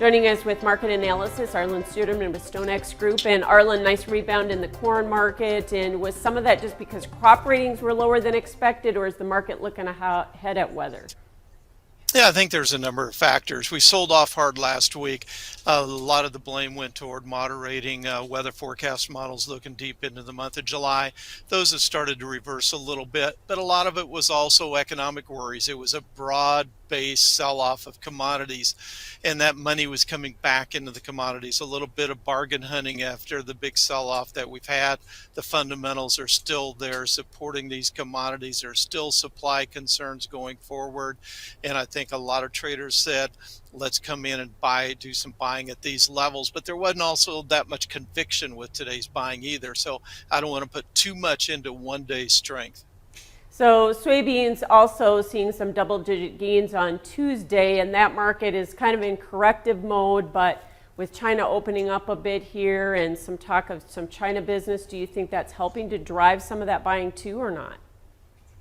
Joining us with market analysis, Arlan Suderman with StoneX Group. And Arlan, nice rebound in the corn market. And was some of that just because crop ratings were lower than expected, or is the market looking ahead at weather? Yeah, I think there's a number of factors. We sold off hard last week. A lot of the blame went toward moderating weather forecast models looking deep into the month of July. Those have started to reverse a little bit, but a lot of it was also economic worries. It was a broad-based sell-off of commodities, and that money was coming back into the commodities. A little bit of bargain hunting after the big sell-off that we've had. The fundamentals are still there supporting these commodities. There's still supply concerns going forward, and I think a lot of traders said, let's come in and do some buying at these levels. But there wasn't also that much conviction with today's buying either. So I don't want to put too much into one day's strength. So soybeans also seeing some double-digit gains on Tuesday, and that market is kind of in corrective mode. But with China opening up a bit here and some talk of some China business, do you think that's helping to drive some of that buying too, or not?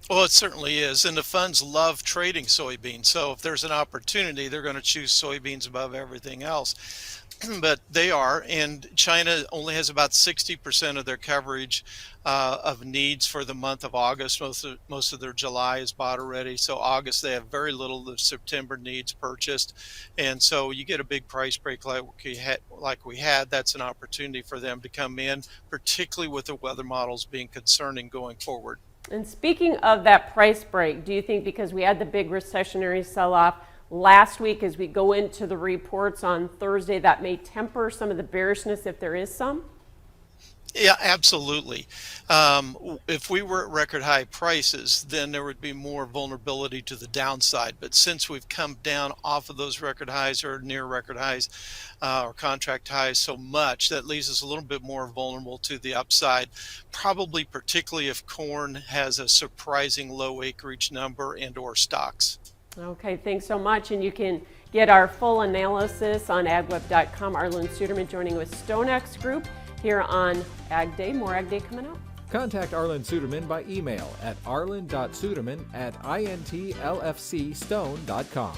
Well, it certainly is. And the funds love trading soybeans. So if there's an opportunity, they're going to choose soybeans above everything else. But they are. And China only has about 60% of their coverage of needs for the month of August. Most of their July is bought already. So August, they have very little of the September needs purchased. And so you get a big price break like we had. That's an opportunity for them to come in, particularly with the weather models being concerning going forward. And speaking of that price break, do you think because we had the big recessionary sell-off last week as we go into the reports on Thursday, that may temper some of the bearishness if there is some? Yeah, absolutely. If we were at record high prices, then there would be more vulnerability to the downside. But since we've come down off of those record highs or near record highs or contract highs so much, that leaves us a little bit more vulnerable to the upside, probably particularly if corn has a surprising low acreage number and or stocks. Okay, thanks so much. And you can get our full analysis on agweb.com. Arlan Suderman joining with StoneX Group here on Ag Day. More Ag Day coming up. Contact Arlan Suderman by email at arlan.suderman@intlfcstone.com.